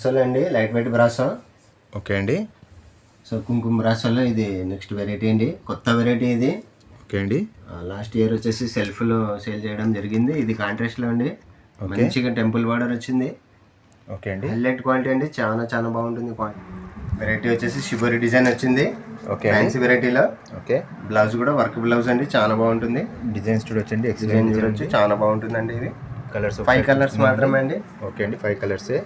అసలు అండి light weight brasso. Okay అండి. సో కుంకుమ బ్రాసోలో ఇది నెక్స్ట్ వెరైటీ అండి, కొత్త వెరైటీ ఇది. ఓకే అండి. లాస్ట్ ఇయర్ వచ్చేసి సెల్ఫ్లో సేల్ చేయడం జరిగింది. ఇది కాంట్రాస్ట్లో అండి, మంచిగా టెంపుల్ బార్డర్ వచ్చింది. ఓకే అండి. హైలైట్ క్వాలిటీ అండి, చాలా చాలా బాగుంటుంది క్వాలిటీ. వెరైటీ వచ్చేసి షిబోరి డిజైన్ వచ్చింది. ఓకే ఫ్యాన్సీ వెరైటీలో. ఓకే. బ్లౌజ్ కూడా వర్క్ బ్లౌజ్ అండి, చాలా బాగుంటుంది. డిజైన్స్ చూడొచ్చండి, డిజైన్ చూడొచ్చు, చాలా బాగుంటుందండి. ఇది కలర్స్ 5 కలర్స్ మాత్రమే అండి. ఓకే అండి, 5 కలర్సే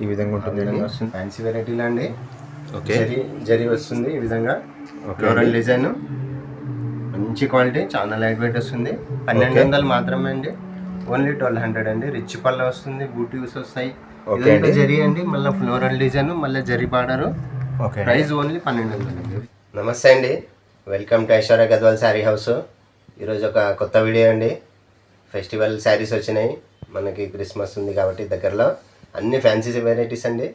ఈ విధంగా ఉంటుంది. వస్తుంది ఫ్యాన్సీ వెరైటీలో అండి. ఓకే. జరీ వస్తుంది ఈ విధంగా, ఫ్లోరల్ డిజైన్, మంచి క్వాలిటీ, చాలా లైట్ వెయిట్ వస్తుంది. 1200 మాత్రమే అండి, ఓన్లీ 1200 అండి. రిచ్ పళ్ళ వస్తుంది, బూటీస్ వస్తాయి. ఇదంతా జరీ అండి, మళ్ళీ ఫ్లోరల్ డిజైన్, మళ్ళీ జరీ బార్డర్. ప్రైస్ ఓన్లీ 1200 అండి. నమస్తే అండి, welcome to Aishwarya Gadwal sari house. ఈరోజు ఒక కొత్త వీడియో అండి. ఫెస్టివల్ శారీస్ వచ్చినాయి మనకి, క్రిస్మస్ ఉంది కాబట్టి దగ్గరలో. అన్ని ఫ్యాన్సీ వెరైటీస్ అండి,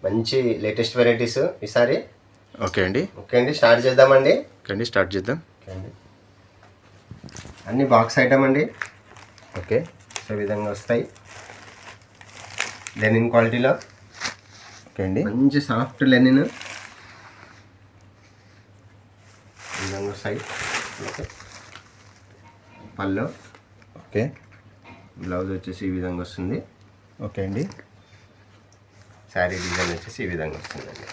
మంచి లేటెస్ట్ వెరైటీస్ ఈసారి. ఓకే అండి. ఓకే అండి, స్టార్ట్ చేద్దామండి. ఓకే అండి, స్టార్ట్ చేద్దాం. ఓకే అండి, అన్ని బాక్స్ ఐటమ్ అండి. ఓకే. సో ఈ విధంగా వస్తాయి, లెనిన్ క్వాలిటీలో. ఓకే అండి, మంచి సాఫ్ట్ లెనిన్ ఈ విధంగా వస్తాయి. ఓకే, పళ్ళు. ఓకే. బ్లౌజ్ వచ్చేసి ఈ విధంగా వస్తుంది. ఓకే అండి. శారీ డిజైన్ వచ్చేసి ఈ విధంగా వస్తుందండి.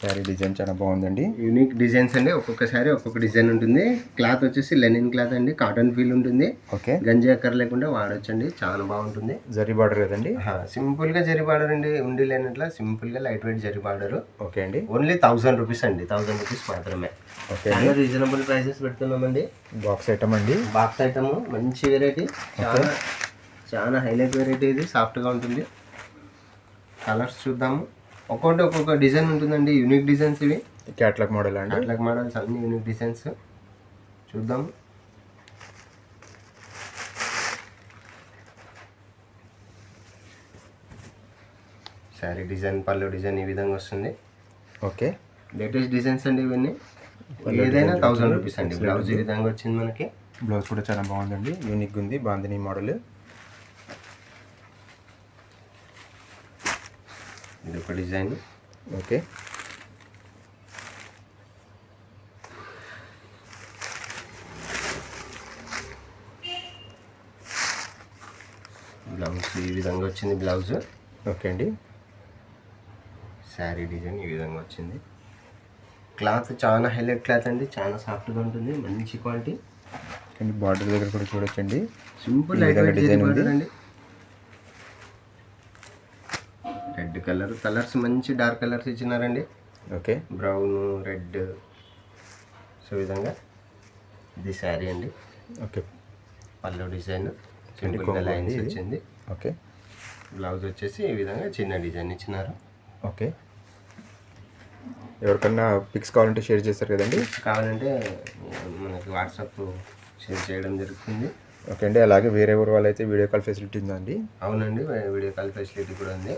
శారీ డిజైన్ చాలా బాగుందండి, యూనిక్ డిజైన్స్ అండి. ఒక్కొక్క శారీ ఒక్కొక్క డిజైన్ ఉంటుంది. క్లాత్ వచ్చేసి లెనిన్ క్లాత్ అండి, కాటన్ ఫీల్ ఉంటుంది. ఓకే. గంజి అక్కర్ లేకుండా వాడొచ్చండి, చాలా బాగుంటుంది. జరీ బార్డర్ కదండి. సింపుల్గా జరీ బార్డర్ అండి, ఉండి లేనట్లా సింపుల్గా light weight zari border. Okay అండి. ఓన్లీ 1000 రూపీస్ అండి, 1000 రూపీస్ మాత్రమే. ఓకే, చాలా రీజనబుల్ ప్రైసెస్ పెడుతున్నామండి. బాక్స్ ఐటమ్ అండి, బాక్స్ ఐటమ్, మంచి వెరైటీ, చాలా చాలా హైలైట్ వెరైటీ. ఇది సాఫ్ట్గా ఉంటుంది. కలర్స్ చూద్దాము, ఒక్కొక్క డిజైన్ ఉంటుందండి, యూనిక్ డిజైన్స్ ఇవి. క్యాట్లాగ్ మోడల్ అండి. క్యాట్లాగ్ మోడల్స్ అన్ని యూనిక్ డిజైన్స్ చూద్దాము. శారీ డిజైన్, పళ్ళు డిజైన్ ఈ విధంగా వస్తుంది. ఓకే. లేటెస్ట్ డిజైన్స్ అండి ఇవన్నీ. ఏదైనా 1000 రూపీస్ అండి. బ్లౌజ్ ఈ విధంగా వచ్చింది మనకి. బ్లౌజ్ కూడా చాలా బాగుందండి, యూనిక్ ఉంది, బాందిని మోడల్. ఇది ఒక డిజైన్. ఓకే. బ్లౌజ్ ఈ విధంగా వచ్చింది బ్లౌజ్. ఓకే అండి. శారీ డిజైన్ ఈ విధంగా వచ్చింది. క్లాత్ చాలా హైలైట్ క్లాత్ అండి, చాలా సాఫ్ట్గా ఉంటుంది, మంచి క్వాలిటీ. అండి బార్డర్ దగ్గర కూడా చూడొచ్చండి, సింపుల్ డిజైన్ అండి. రెడ్ కలర్స్ మంచి డార్క్ కలర్స్ ఇచ్చినారండి. ఓకే. Brown, red. సో ఈ విధంగా ఇది శారీ అండి. ఓకే. పళ్ళు డిజైన్ సింపుల్గా లైన్స్ వచ్చింది. ఓకే. బ్లౌజ్ వచ్చేసి ఈ విధంగా చిన్న డిజైన్ ఇచ్చినారు. ఓకే. ఎవరికన్నా పిక్స్ కావాలంటే షేర్ చేస్తారు కదండి. కావాలంటే మనకి వాట్సాప్ షేర్ చేయడం జరుగుతుంది. ఓకే అండి. అలాగే వేరే ఊరు వాళ్ళైతే వీడియో కాల్ ఫెసిలిటీ ఉందా అండి? అవునండి, వీడియో కాల్ ఫెసిలిటీ కూడా ఉంది.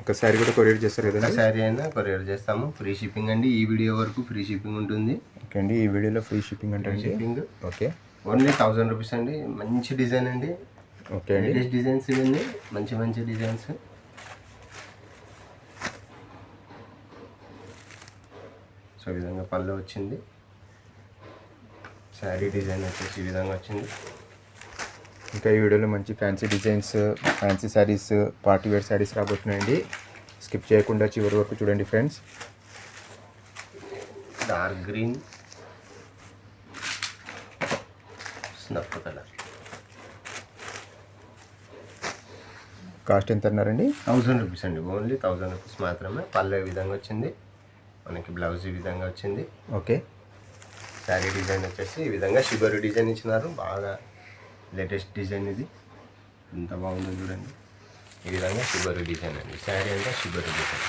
ఒక శారీ కూడా కొరియర్ చేస్తారు కదండి. శారీ అయినా కొరియర్ చేస్తాము, ఫ్రీ షిప్పింగ్ అండి. ఈ వీడియో వరకు ఫ్రీ షిప్పింగ్ ఉంటుంది. ఓకే అండి, ఈ వీడియోలో ఫ్రీ షిప్పింగ్ అంటే షిప్పింగ్. ఓకే. ఓన్లీ 1000 రూపీస్ అండి. మంచి డిజైన్ అండి. ఓకే అండి. లేటెస్ట్ డిజైన్స్ ఇవన్నీ, మంచి డిజైన్స్. సో ఈ విధంగా పళ్ళు వచ్చింది. శారీ డిజైన్ వచ్చేసి ఈ విధంగా వచ్చింది. ఇంకా ఈ వీడియోలో మంచి fancy designs, fancy saris, party wear saris రాబోతున్నాయండి. స్కిప్ చేయకుండా చివరి వరకు చూడండి friends. Dark green, snuff colour. Cost ఎంత అన్నారండి? 1000 రూపీస్ అండి, ఓన్లీ 1000 రూపీస్ మాత్రమే. పళ్ళు ఈ విధంగా వచ్చింది మనకి, బ్లౌజ్ ఈ విధంగా వచ్చింది. ఓకే. శారీ డిజైన్ వచ్చేసి ఈ విధంగా షిబోరి డిజైన్ ఇచ్చినారు, బాగా లేటెస్ట్ డిజైన్ ఇది. ఎంత బాగుందో చూడండి. ఈ విధంగా షిబోరి డిజైన్ అండి. శారీ అంతా షిబోరి డిజైన్,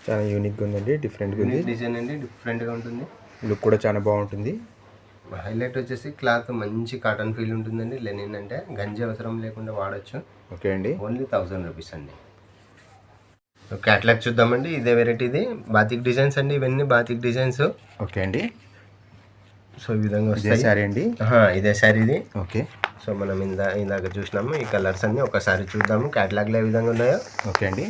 చాలా యూనిక్గా ఉందండి, డిఫరెంట్గా ఉంది. డిజైన్ అండి, డిఫరెంట్గా ఉంటుంది. లుక్ కూడా చాలా బాగుంటుంది. హైలైట్ వచ్చేసి క్లాత్ మంచి కాటన్ ఫీల్ ఉంటుందండి. లెనిన్ అంటే గంజి అవసరం లేకుండా వాడచ్చు. ఓకే అండి. ఓన్లీ 1000 రూపీస్ అండి. క్యాట్లాగ్ చూద్దామండి. ఇదే వెరైటీది బాతిక్ డిజైన్స్ అండి, ఇవన్నీ బాతిక్ డిజైన్స్. ఓకే అండి. సో ఈ విధంగా వస్తాయి. శారీ అండి, ఇదే శారీ ఇది. ఓకే. సో మనం ఇందాక చూసినాము ఈ కలర్స్ అన్నీ ఒకసారి చూద్దాము క్యాటలాగ్లో ఏ విధంగా ఉన్నాయో. ఓకే అండి.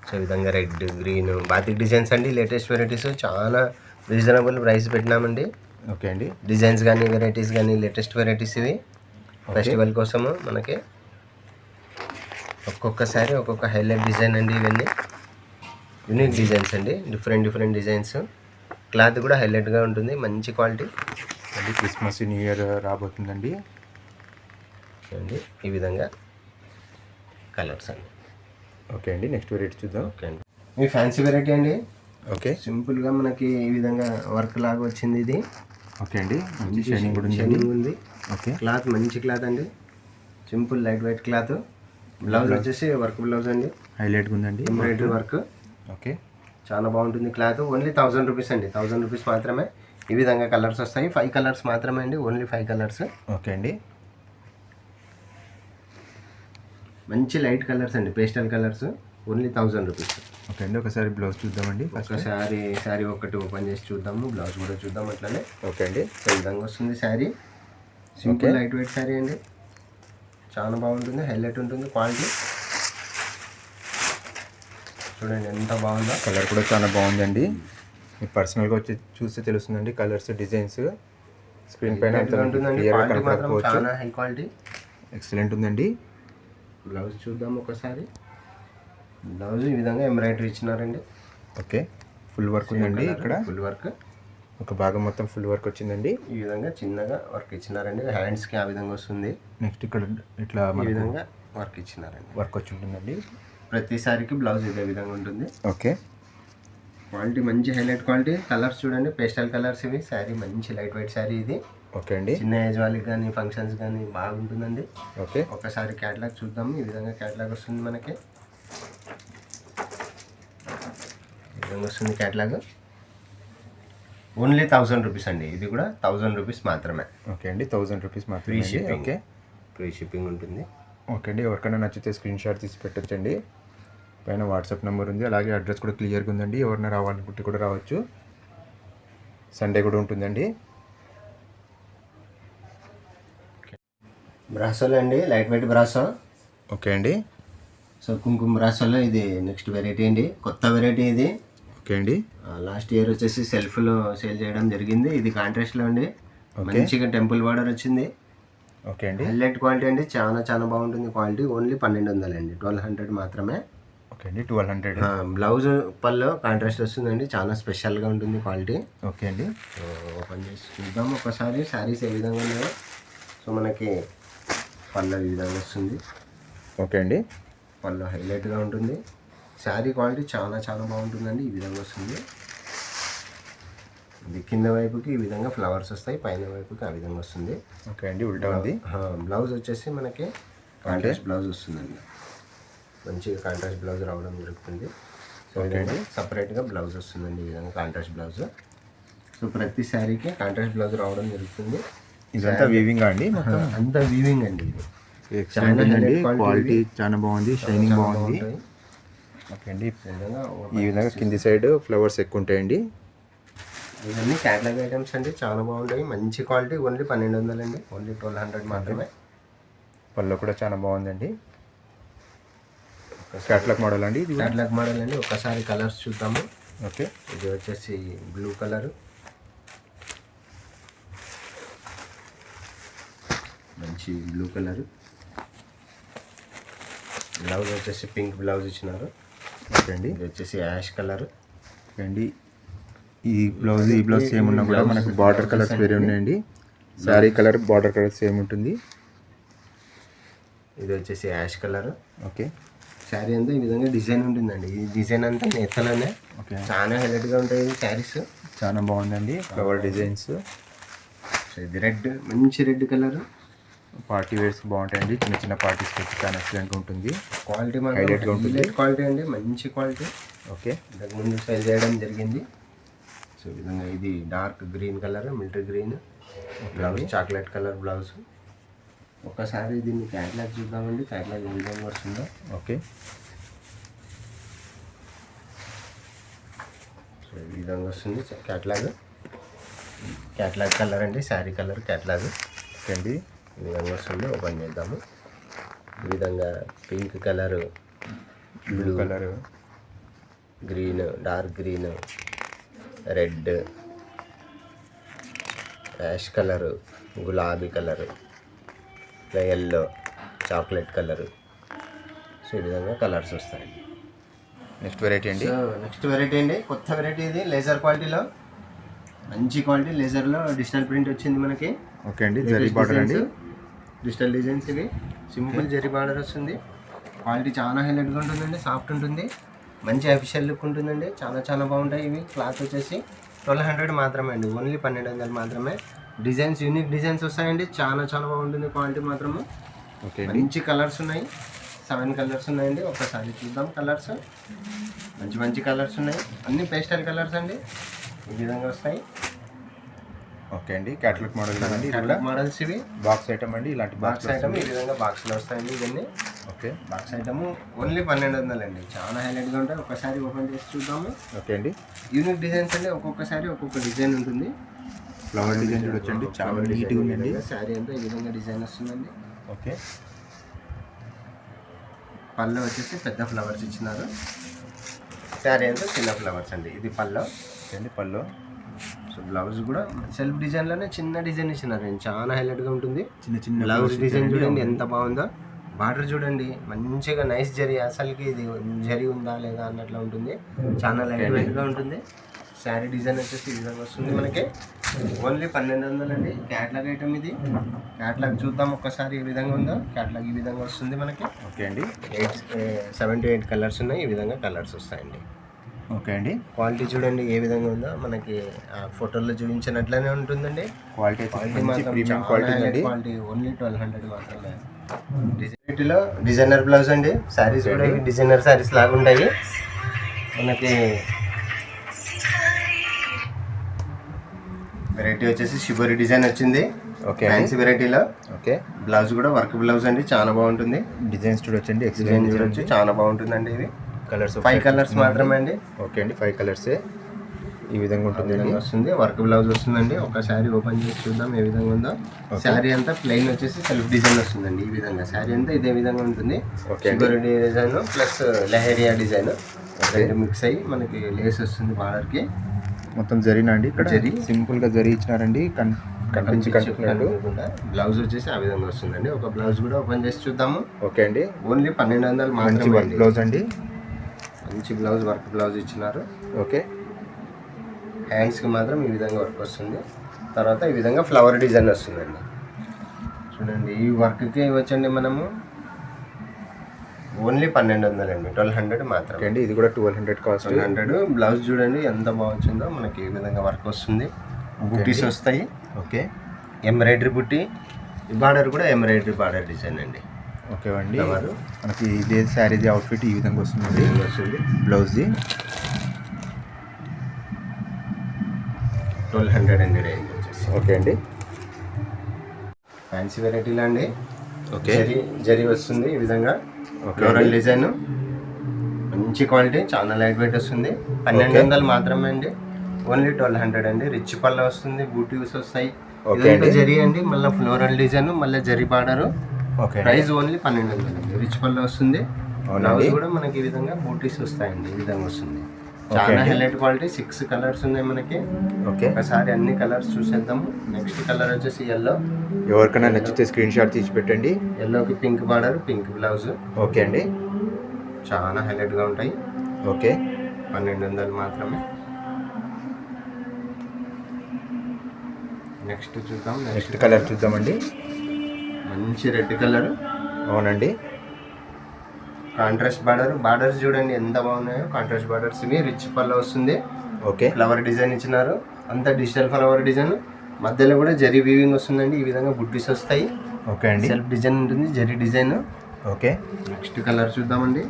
సో ఈ విధంగా రెడ్, గ్రీన్ బాతిక్ డిజైన్స్ అండి. లేటెస్ట్ వెరైటీస్ చాలా రీజనబుల్ ప్రైస్ పెట్టినామండి. ఓకే అండి. డిజైన్స్ కానీ వెరైటీస్ కానీ లేటెస్ట్ వెరైటీస్ ఇవి ఫెస్టివల్ కోసము మనకి ఒక్కొక్కసారి ఒక్కొక్క హైలైట్ డిజైన్ అండి. ఇవన్నీ యూనిక్ డిజైన్స్ అండి, డిఫరెంట్ డిజైన్స్. క్లాత్ కూడా హైలైట్గా ఉంటుంది, మంచి క్వాలిటీ అది క్రిస్మస్ న్యూ ఇయర్ రాబోతుందండి అండి. ఈ విధంగా కలర్స్ అండి. ఓకే అండి. నెక్స్ట్ వెరైటీ చూద్దాం. ఓకే అండి. ఈ ఫ్యాన్సీ వెరైటీ అండి. ఓకే. సింపుల్గా మనకి ఈ విధంగా వర్క్ లాగా వచ్చింది ఇది. ఓకే అండి. మంచి షైనింగ్ కూడా ఉంది. ఓకే. క్లాత్ మంచి క్లాత్ అండి, simple light weight cloth. Blouse వచ్చేసి వర్క్ బ్లౌజ్ అండి, హైలైట్గా ఉందండి, ఎంబ్రాయిడరీ వర్క్. ఓకే. చాలా బాగుంటుంది క్లాత్. ఓన్లీ 1000 రూపీస్ అండి, 1000 రూపీస్ మాత్రమే. ఈ విధంగా కలర్స్ వస్తాయి, 5 కలర్స్ మాత్రమే అండి, ఓన్లీ 5 కలర్స్. ఓకే అండి. మంచి లైట్ కలర్స్ అండి, pastel colours, only 1000 rupees. Okay అండి. ఒకసారి బ్లౌజ్ చూద్దామండి. ఒకసారి శారీ ఒకటి ఓపెన్ చేసి చూద్దాము, బ్లౌజ్ కూడా చూద్దాం అట్లనే. ఓకే అండి. ఈ విధంగా వస్తుంది sari, simple light weight sari అండి, చాలా బాగుంటుంది, హైలైట్ ఉంటుంది క్వాలిటీ. చూడండి ఎంత బాగుందో. కలర్ కూడా చాలా బాగుందండి. మీరు పర్సనల్గా వచ్చి చూస్తే తెలుస్తుందండి కలర్స్, డిజైన్స్. స్క్రీన్ పైన ఉంటుందండి, క్వాలిటీ మాత్రం చాలా హై క్వాలిటీ, ఎక్సలెంట్ ఉందండి. బ్లౌజ్ చూద్దాం ఒకసారి. బ్లౌజ్ ఈ విధంగా ఎంబ్రాయిడరీ ఇచ్చినారండి. ఓకే. ఫుల్ వర్క్ ఉందండి ఇక్కడ, ఫుల్ వర్క్. ఒక భాగం మొత్తం ఫుల్ వర్క్ వచ్చిందండి. ఈ విధంగా చిన్నగా వర్క్ ఇచ్చినారండి, హ్యాండ్స్కి ఆ విధంగా వస్తుంది. నెక్స్ట్ ఇక్కడ ఇట్లా ఈ విధంగా వర్క్ ఇచ్చినారండి, వర్క్ వచ్చి ఉంటుందండి. ప్రతి సారికి బ్లౌజ్ ఇదే విధంగా ఉంటుంది. ఓకే. క్వాలిటీ మంచి హైలైట్ క్వాలిటీ. కలర్స్ చూడండి, పేస్టల్ కలర్స్ ఇవి. శారీ మంచి లైట్ వెయిట్ శారీ ఇది. ఓకే అండి. చిన్న ఏజ్ వాళ్ళకి కానీ ఫంక్షన్స్ కానీ బాగుంటుందండి. ఓకే. ఒకసారి క్యాటలాగ్ చూద్దాము. ఈ విధంగా క్యాటలాగ్ వస్తుంది మనకి, ఈ విధంగా వస్తుంది క్యాటలాగ్. ఓన్లీ 1000 రూపీస్ అండి, ఇది కూడా 1000 రూపీస్ మాత్రమే. ఓకే అండి. 1000 రూపీస్ ఫ్రీ మాత్రమే. షిప్పింగ్. ఓకే. ఫ్రీ షిప్పింగ్ ఉంటుంది. ఓకే అండి. ఎవరికైనా నచ్చితే స్క్రీన్ షాట్ తీసి పెట్టచ్చండి. పైన వాట్సాప్ నెంబర్ ఉంది, అలాగే అడ్రస్ కూడా క్లియర్గా ఉందండి. ఎవరైనా రావాలనుకుంటే కూడా రావచ్చు. సండే కూడా ఉంటుందండి. బ్రాసోలో అండి, లైట్ వెయిట్ బ్రాసో. ఓకే అండి. సో కుంకుమ బ్రాసోలో ఇది నెక్స్ట్ వెరైటీ అండి, కొత్త వెరైటీ ఇది. ఓకే అండి. లాస్ట్ ఇయర్ వచ్చేసి సెల్ఫ్లో సేల్ చేయడం జరిగింది. ఇది కాంట్రాస్ట్లో అండి, మంచిగా టెంపుల్ బార్డర్ వచ్చింది. ఓకే అండి. హైలైట్ క్వాలిటీ అండి, చాలా బాగుంటుంది క్వాలిటీ. ఓన్లీ 1200 అండి, 1200 మాత్రమే. ఓకే అండి. 1200. బ్లౌజ్ పల్లో కాంట్రాస్ట్ వస్తుందండి, చాలా స్పెషల్గా ఉంటుంది క్వాలిటీ. ఓకే అండి. ఓపెన్ చేసి చూద్దాం ఒకసారి శారీస్ ఏ విధంగా ఉన్నాయో. సో మనకి పళ్ళు ఈ విధంగా వస్తుంది. ఓకే అండి. పళ్ళు హైలైట్గా ఉంటుంది. శారీ క్వాలిటీ చాలా బాగుంటుందండి. ఈ విధంగా వస్తుంది. ఇది కింద వైపుకి ఈ విధంగా ఫ్లవర్స్ వస్తాయి, పైన వైపుకి ఆ విధంగా వస్తుంది. ఓకే అండి. ఉల్టా ఉంది. బ్లౌజ్ వచ్చేసి మనకి కాంట్రాస్ట్ బ్లౌజ్ వస్తుందండి, మంచిగా కాంట్రాస్ట్ బ్లౌజ్ రావడం జరుగుతుంది. సో ఇదండి సపరేట్గా బ్లౌజ్ వస్తుందండి, ఈ విధంగా కాంట్రాస్ట్ బ్లౌజ్. సో ప్రతి శారీకి కాంట్రాస్ట్ బ్లౌజ్ రావడం జరుగుతుంది. ఇదంతా వీవింగ్ అండి, అంతా వీవింగ్ అండి. ఇది క్వాలిటీ చాలా బాగుంది, షైనింగ్ బాగుంది. ఓకే అండి. ఈ విధంగా కింది సైడ్ ఫ్లవర్స్ ఎక్కువ ఉంటాయండి. ఇవన్నీ క్యాటలాగ్ ఐటమ్స్ అండి, చాలా బాగుంటాయి, మంచి క్వాలిటీ. ఓన్లీ 1200 అండి, ఓన్లీ 1200 మాత్రమే. పళ్ళు కూడా చాలా బాగుందండి. క్యాటలాగ్ మోడల్ అండి, ఇది క్యాటలాగ్ మోడల్ అండి. ఒకసారి కలర్స్ చూద్దాము. ఓకే. ఇది వచ్చేసి బ్లూ కలర్, మంచి బ్లూ కలర్. బ్లౌజ్ వచ్చేసి పింక్ బ్లౌజ్ ఇచ్చినారు. ఓకే అండి. ఇది వచ్చేసి యాష్ కలర్. ఓకే అండి. ఈ బ్లౌజ్ సేమ్ ఉన్నా కూడా మనకు బార్డర్ కలర్స్ వేరే ఉన్నాయండి. Sari colour border colour same ఉంటుంది. ఇది వచ్చేసి యాష్ కలర్. ఓకే. శారీ అంతా ఈ విధంగా డిజైన్ ఉంటుందండి. ఈ డిజైన్ అంతా నెత్తలోనే. ఓకే. చాలా హైలైట్గా ఉంటాయి ఈ శారీస్, చాలా బాగుందండి. Flower designs. సో ఇది రెడ్, మంచి రెడ్ కలర్. పార్టీ వేర్స్ బాగుంటాయండి, చిన్న పార్టీస్కి చాలా ఎక్సలెంట్గా ఉంటుంది. క్వాలిటీ హైలైట్గా ఉంటుంది. క్వాలిటీ అండి, మంచి క్వాలిటీ. ఓకే. ఇంతకుముందు సేల్ చేయడం జరిగింది. సో ఈ విధంగా ఇది dark green colour, military green blouse, chocolate colour blouse. ఒకసారి దీన్ని క్యాటలాగ్ చూద్దామండి, క్యాటలాగ్ ఏ విధంగా వస్తుందో. ఓకే. సో ఈ విధంగా వస్తుంది క్యాటలాగ్. క్యాటలాగ్ కలర్ అండి, శారీ కలర్ క్యాటలాగ్. ఓకే అండి. ఈ విధంగా వస్తుంది. ఓపెన్ చేద్దాము. ఈ విధంగా pink colour, blue colour, green, dark green, red, ash colour, గులాబీ colour, yellow, chocolate colour. So ఈ విధంగా కలర్స్ వస్తాయి. నెక్స్ట్ వెరైటీ అండి. సో నెక్స్ట్ వెరైటీ అండి, కొత్త వెరైటీ ఇది. లేజర్ క్వాలిటీలో మంచి క్వాలిటీ, లేజర్లో డిజిటల్ ప్రింట్ వచ్చింది మనకి. ఓకే అండి. జరీ బార్డర్ అండి. డిజిటల్ డిజైన్స్ ఇవి. సింపుల్ జరీ బార్డర్ వస్తుంది. క్వాలిటీ చాలా హైలైట్గా ఉంటుందండి, సాఫ్ట్ ఉంటుంది, మంచి అఫిషియల్ లుక్ ఉంటుందండి. చాలా చాలా బాగుంటాయి ఇవి. క్లాత్ వచ్చేసి 1200 మాత్రమే అండి, ఓన్లీ 1200 మాత్రమే. డిజైన్స్ యూనిక్ డిజైన్స్ వస్తాయండి, చాలా చాలా బాగుంటుంది క్వాలిటీ మాత్రము. ఓకే అండి. మంచి కలర్స్ ఉన్నాయి, 7 కలర్స్ ఉన్నాయండి. ఒకసారి చూద్దాం కలర్స్. మంచి మంచి కలర్స్ ఉన్నాయి, అన్ని పేస్టల్ కలర్స్ అండి. ఈ విధంగా వస్తాయి. ఓకే అండి. క్యాటలాగ్ మోడల్ కదండి. క్యాటలాగ్ మోడల్స్ ఇవి. బాక్స్ ఐటమ్ అండి. ఇలాంటి బాక్స్ ఐటమ్ ఈ విధంగా బాక్స్లో వస్తాయండి ఇవన్నీ. ఓకే. బాక్స్ ఐటమ్ ఓన్లీ 1200 అండి, చాలా హైలైట్గా ఉంటాయి. ఒకసారి ఓపెన్ చేసి చూద్దాము. ఓకే అండి. యూనిక్ డిజైన్స్ అండి, ఒక్కొక్కసారి ఒక్కొక్క డిజైన్ ఉంటుంది. ఫ్లవర్ డిజైన్ చూడొచ్చండి, చాలా నీట్గా ఉందండి. శారీ అంతా ఈ విధంగా డిజైన్ వస్తుందండి. ఓకే. పళ్ళు వచ్చేసి పెద్ద ఫ్లవర్స్ ఇచ్చినారు, శారీ అంతా చిన్న ఫ్లవర్స్ అండి. ఇది పళ్ళు అండి. పళ్ళు. సో బ్లౌజ్ కూడా సెల్ఫ్ డిజైన్లోనే చిన్న డిజైన్ ఇచ్చినారండి, చాలా హైలైట్గా ఉంటుంది. చిన్న చిన్న బ్లౌజ్ డిజైన్ చూడండి ఎంత బాగుందో. బార్డర్ చూడండి మంచిగా నైస్ జరీ, అసలుకి ఇది జరీ ఉందా లేదా అన్నట్లు ఉంటుంది, చాలా లైట్ వెయిట్గా ఉంటుంది. శారీ డిజైన్ వచ్చేసి ఈ విధంగా వస్తుంది మనకి. ఓన్లీ 1200 అండి. క్యాట్లాగ్ ఐటమ్ ఇది. క్యాట్లాగ్ చూద్దాం ఒక్కసారి ఏ విధంగా ఉందో. క్యాట్లాగ్ ఈ విధంగా వస్తుంది మనకి. ఓకే అండి. 7 to 8 కలర్స్ ఉన్నాయి. ఈ విధంగా కలర్స్ వస్తాయండి. ఓకే అండి. క్వాలిటీ చూడండి ఏ విధంగా ఉందో, మనకి ఫోటోలో చూపించినట్లనే ఉంటుందండి. క్వాలిటీ మాత్రం ప్రీమియం చాలా క్వాలిటీ హైలైట్ అండి. క్వాలిటీ. ఓన్లీ 1200 మాత్రమే. డిజైన్లో డిజైనర్ బ్లౌజ్ అండి. శారీస్ కూడా ఇవి డిజైనర్ శారీస్ లాగా ఉంటాయి మనకి. వెరైటీ వచ్చేసి షిబోరి డిజైన్ వచ్చింది. ఓకే. ఫ్యాన్సీ వెరైటీలో. ఓకే. బ్లౌజ్ కూడా వర్క్ బ్లౌజ్ అండి, చాలా బాగుంటుంది. డిజైన్స్ చూడొచ్చండి, డిజైన్ ఎక్సలెంట్ చూడొచ్చు, చాలా బాగుంటుందండి. ఇది కలర్స్ 5 కలర్స్ మాత్రమే అండి. ఓకే అండి. 5 కలర్సే ఈ విధంగా ఉంటుందండి. వస్తుంది, వర్క్ బ్లౌజ్ వస్తుందండి. ఒక శారీ ఓపెన్ చేసి చూద్దాం ఏ విధంగా ఉందో. శారీ అంతా ప్లెయిన్ వచ్చేసి సెల్ఫ్ డిజైన్ వస్తుందండి. ఈ విధంగా శారీ అంతా ఇదే విధంగా ఉంటుంది. Shibori design plus leheriya design రెండు మిక్స్ అయ్యి మనకి లేస్ వస్తుంది బార్డర్కి. మొత్తం జరీనా అండి. ఇక్కడ జరీ సింపుల్గా జరీ ఇచ్చినారండి. కనిపించినట్టు. బ్లౌజ్ వచ్చేసి ఆ విధంగా వస్తుందండి. ఒక బ్లౌజ్ కూడా ఓపెన్ చేసి చూద్దాము. ఓకే అండి. ఓన్లీ 1200 మంచి మాత్రమే. వర్క్ బ్లౌజ్ అండి. మంచి బ్లౌజ్, వర్క్ బ్లౌజ్ ఇచ్చినారు. ఓకే. హ్యాండ్స్కి మాత్రం ఈ విధంగా వర్క్ వస్తుంది. తర్వాత ఈ విధంగా ఫ్లవర్ డిజైన్ వస్తుందండి. చూడండి ఈ వర్క్కి వచ్చండి మనము ఓన్లీ 1200 అండి, 1200 మాత్రమే అండి. ఇది కూడా 1200 కాస్ట్. 1200. బ్లౌజ్ చూడండి ఎంత బాగుందో మనకి. ఈ విధంగా వర్క్ వస్తుంది, బుట్టీస్ వస్తాయి. ఓకే. ఎంబ్రాయిడరీ బుట్టి. ఈ బార్డర్ కూడా ఎంబ్రాయిడరీ బార్డర్ డిజైన్ అండి. ఓకే అండి. మనకి ఇదే శారీది అవుట్ఫిట్ ఈ విధంగా వస్తుందండి. వస్తుంది. బ్లౌజ్ది 1200 అండి రేంజ్ వచ్చేసి. ఓకే అండి. ఫ్యాన్సీ వెరైటీలో అండి. ఓకే. జరీ వస్తుంది ఈ విధంగా. ఫ్లోరల్ డిజైన్, మంచి క్వాలిటీ, చాలా లైట్ వెయిట్ వస్తుంది. 1200 మాత్రమే అండి, ఓన్లీ 1200 అండి. రిచ్ పళ్ళ వస్తుంది, బూటీస్ వస్తాయి. జరీ అండి, మళ్ళీ ఫ్లోరల్ డిజైన్, మళ్ళీ zari border. Okay. Price only 1200 అండి. రిచ్ పళ్ళ వస్తుంది. బ్లౌజ్ కూడా మనకి ఈ విధంగా బూటీస్ వస్తాయండి. ఈ విధంగా వస్తుంది, చాలా హైలైట్ క్వాలిటీ. 6 కలర్స్ ఉన్నాయి మనకి. ఓకే. ఒకసారి అన్ని కలర్స్ చూసేద్దాము. నెక్స్ట్ కలర్ వచ్చేసి ఎల్లో. ఎవరికైనా నచ్చితే స్క్రీన్ షాట్ తీసి పెట్టండి. ఎల్లోకి pink border, pink blouse. Okay అండి. చాలా హైలైట్గా ఉంటాయి. ఓకే. 1200 మాత్రమే. నెక్స్ట్ చూద్దాం. నెక్స్ట్ కలర్ చూద్దామండి. మంచి రెడ్ కలర్. అవునండి. కాంట్రాస్ట్ బార్డర్స్ చూడండి ఎంత బాగున్నాయో. కాంట్రాస్ట్ బార్డర్స్ ఇవి. రిచ్ పళ్ళ వస్తుంది. ఓకే. ఫ్లవర్ డిజైన్ ఇచ్చినారు, అంతా డిజిటల్ ఫ్లవర్ డిజైన్. మధ్యలో కూడా జరీ వీవింగ్ వస్తుందండి. ఈ విధంగా బుట్టీస్ వస్తాయి. ఓకే అండి. సెల్ఫ్ డిజైన్ ఉంటుంది, zari design. Okay. Next colour చూద్దామండి.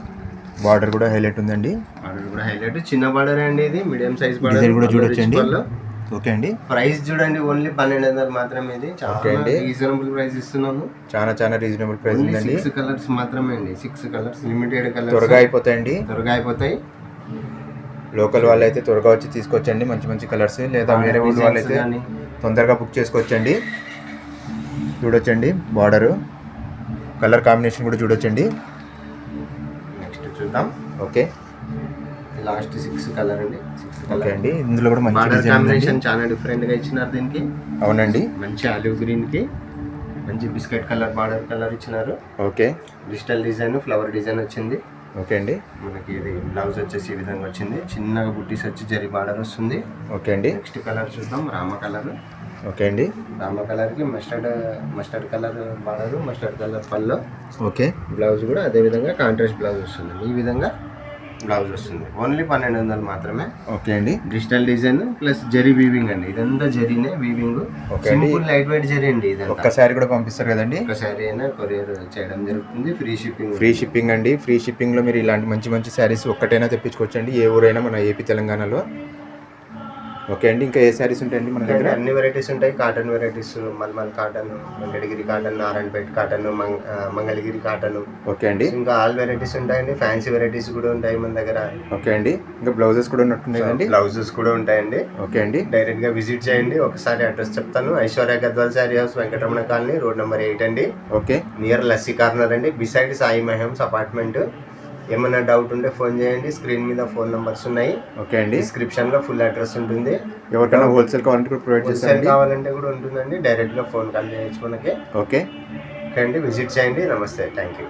బార్డర్ కూడా హైలైట్ ఉందండి. బార్డర్ కూడా హైలైట్. చిన్న బార్డర్ అండి, ఇది మీడియం సైజ్ బార్డర్. డిజైన్ కూడా చూడొచ్చండి. ఓకే అండి. ప్రైస్ చూడండి ఓన్లీ 1200 మాత్రమే. ఇది చాలా రీజనబుల్ ప్రైస్ ఇస్తున్నాము. చాలా రీజనబుల్ ప్రైస్ ఉందండి. 6 కలర్స్ మాత్రమే అండి. 6 కలర్స్, లిమిటెడ్ కలర్స్. త్వరగా అయిపోతాయండి. త్వరగా అయిపోతాయి. లోకల్ వాళ్ళు అయితే త్వరగా వచ్చి తీసుకొచ్చండి మంచి కలర్స్. లేదా వేరే ఊళ్ళో వాళ్ళైతే తొందరగా బుక్ చేసుకోవచ్చండి. చూడొచ్చండి బార్డరు, కలర్ కాంబినేషన్ కూడా చూడొచ్చండి. నెక్స్ట్ చూద్దాం. ఓకే లాస్ట్ 6 కలర్ అండి. 6 ఓకే కలర్ అండి. ఇందులో కూడా మంచి బార్డర్ డిజైన్ ఉందండి. కాంబినేషన్ చాలా డిఫరెంట్ గా ఇచ్చినారు దీనికి. అవునండి. మంచి ఆలివ్ గ్రీన్ కి మంచి బిస్కెట్ కలర్ బార్డర్ కలర్ ఇచ్చినారు. Okay digital design, flower design వచ్చింది. ఓకే అండి. మనకి ఇది బ్లౌజ్ వచ్చేసి ఈ విధంగా వచ్చింది. చిన్నగా బుట్టీస్ వచ్చి జరీ బార్డర్ వస్తుంది. ఓకే అండి. నెక్స్ట్ కలర్ చూద్దాం. రామ కలర్. ఓకే అండి. రామ కలర్ కి mustard colour border, mustard colour పళ్ళు. ఓకే బ్లౌజ్ కూడా అదే విధంగా కాంట్రాస్ట్ బ్లౌజ్ వస్తుంది. ఈ విధంగా బ్లౌజ్ వస్తుంది. ఓన్లీ 1200 మాత్రమే. ఓకే అండి. Digital design plus zari weaving అండి. ఇదంతా జరీనే వీవింగ్. ఓకే అండి. సింపుల్ లైట్ వెయిట్ జరీ అండి. ఇదంతా ఒక్కసారి కూడా పంపిస్తారు కదండి? ఒకసారి అయినా కొరియర్ చేయడం జరుగుతుంది. Free shipping. ఫ్రీ షిప్పింగ్ అండి. ఫ్రీ షిప్పింగ్లో మీరు ఇలాంటి మంచి మంచి శారీస్ ఒక్కటైనా తెప్పించుకోవచ్చండి, ఏ ఊరైనా మన ఏపీ తెలంగాణలో. ఓకే అండి. ఇంకా ఏ శారీస్ ఉంటాయండి మన దగ్గర? అన్ని వెరైటీస్ ఉంటాయి. Cotton varieties, mulmul cotton, Venkatagiri cotton, Narayanpet cotton, Mangalagiri cotton. Okay అండి. ఇంకా ఆల్ వెరైటీస్ ఉంటాయండి. ఫ్యాన్సీ వెరైటీస్ కూడా ఉంటాయి మన దగ్గర. ఓకే అండి. ఇంకా బ్లౌజెస్ కూడా ఉన్నట్టున్నాయి కదండి? బ్లౌజెస్ కూడా ఉంటాయండి. ఓకే అండి. డైరెక్ట్ గా విజిట్ చేయండి. ఒకసారి అడ్రస్ చెప్తాను. Aishwarya Gadwal sari house, Venkataramana colony, road number 8 అండి. ఓకే. నియర్ లస్సీ కార్నర్ అండి. బిసైడ్ సాయి మహమ్స్ అపార్ట్మెంట్. ఏమైనా డౌట్ ఉంటే ఫోన్ చేయండి. స్క్రీన్ మీద ఫోన్ నంబర్స్ ఉన్నాయి. ఓకే అండి. డిస్క్రిప్షన్ లో ఫుల్ అడ్రస్ ఉంటుంది. ఎవరికైనా హోల్సేల్ కావాలంటే కూడా ప్రొవైడ్ చేస్తారండి? కావాలంటే కూడా ఉంటుందండి. డైరెక్ట్ గా ఫోన్ కాల్ చేయొచ్చు మనకి. ఓకే ఓకే అండి. విజిట్ చేయండి. నమస్తే. Thank you.